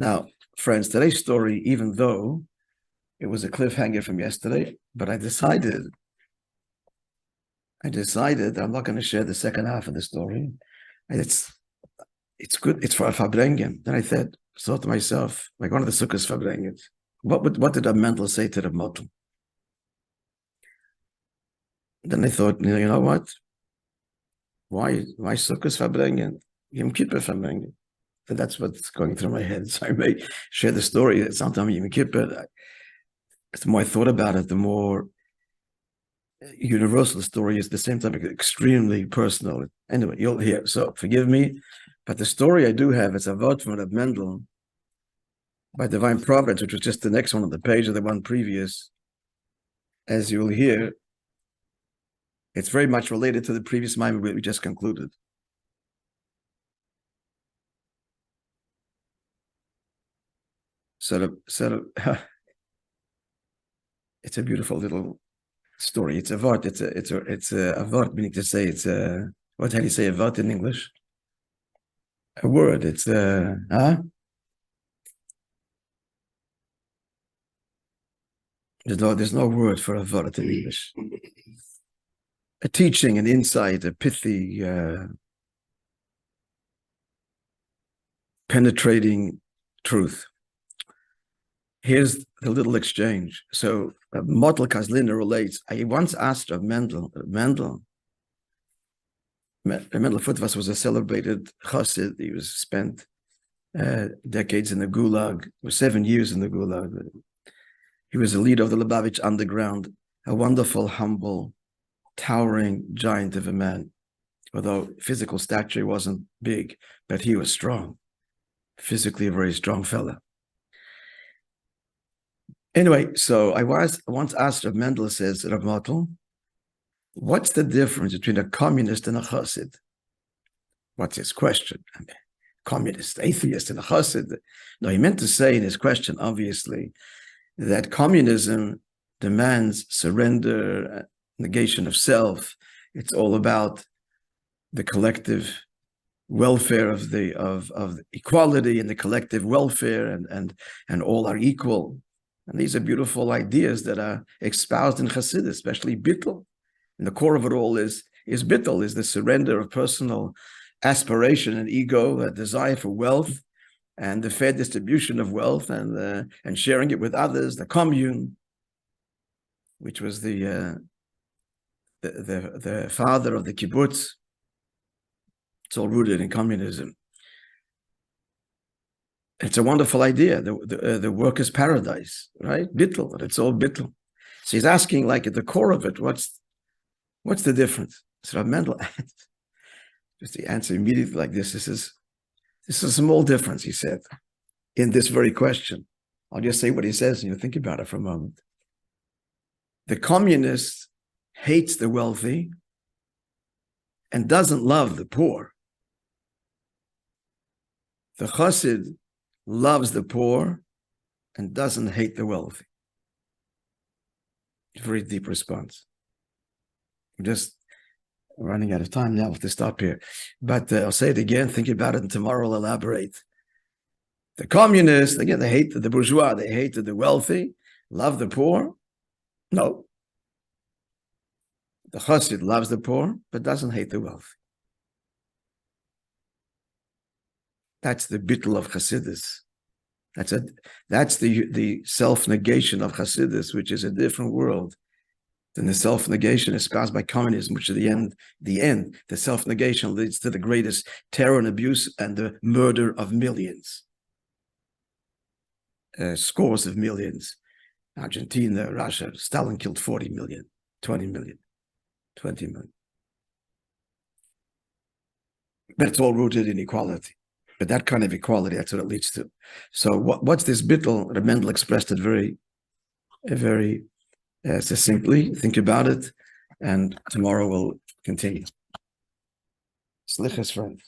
Now, friends, today's story, even though it was a cliffhanger from yesterday, but I decided that I'm not going to share the second half of the story. And it's good. It's for a Farbrengen. Then I thought to myself, like one of the Sukkos Farbrengens, what did a mental say to the Motel? Then I thought, you know what? Why Sukkos Farbrengen? Yom Kippur Farbrengen. So that's what's going through my head. So I may share the story sometime Yom Kippur. The more I thought about it, the more universal the story is. At the same time, extremely personal. Anyway, you'll hear. So forgive me, but the story I do have is a vote from Reb Mendel by Divine Providence, which was just the next one on the page of the one previous. As you'll hear, it's very much related to the previous moment we just concluded. So it's a beautiful little story. It's a vart. It's a vart, meaning to say it's a, what, how do you say a vart in English? A word. It's there's no word for a vart in English. A teaching, an insight, a pithy, penetrating truth. Here's the little exchange. So Motel Kazliner relates, I once asked of Mendel Futvas was a celebrated chassid. He was spent decades in the Gulag, was 7 years in the Gulag. He was the leader of the Lubavitch underground, a wonderful, humble, towering giant of a man. Although physical stature wasn't big, but he was strong, physically a very strong fella. Anyway, so I once asked Rav Mendel, says Rav Motel, what's the difference between a communist and a chassid? What's his question? I mean, communist, atheist, and a chassid. No, he meant to say in his question, obviously, that communism demands surrender, negation of self. It's all about the collective welfare of the equality and the collective welfare, and all are equal. And these are beautiful ideas that are espoused in Chassidus, especially Bittul. And the core of it all is Bittul, is the surrender of personal aspiration and ego, a desire for wealth, and the fair distribution of wealth, and sharing it with others, the commune, which was the father of the kibbutz. It's all rooted in communism. It's a wonderful idea, the workers' paradise, right? Bittul, it's all bittul. So he's asking, like, at the core of it, what's the difference? So Rav Mendel just the answer immediately like this. This is a small difference, he said, in this very question. I'll just say what he says, and you think about it for a moment. The communist hates the wealthy and doesn't love the poor. The chassid loves the poor and doesn't hate the wealthy. Very deep response. I'm just running out of time now to stop here. But I'll say it again, think about it, and tomorrow I'll elaborate. The communists, again, they hate the bourgeois, they hated the wealthy, love the poor. No. The chassid loves the poor, but doesn't hate the wealthy. That's the bittul of Chassidus. That's the self-negation of Chassidus, which is a different world than the self-negation espoused by communism, which at the end, the self-negation leads to the greatest terror and abuse and the murder of millions. Scores of millions. Argentina, Russia, Stalin killed 40 million, 20 million, 20 million. But it's all rooted in equality. But that kind of equality, that's what it leads to. So what's this bittul? Reb Mendel expressed it very succinctly. Think about it, and tomorrow we'll continue. Slichas, friends.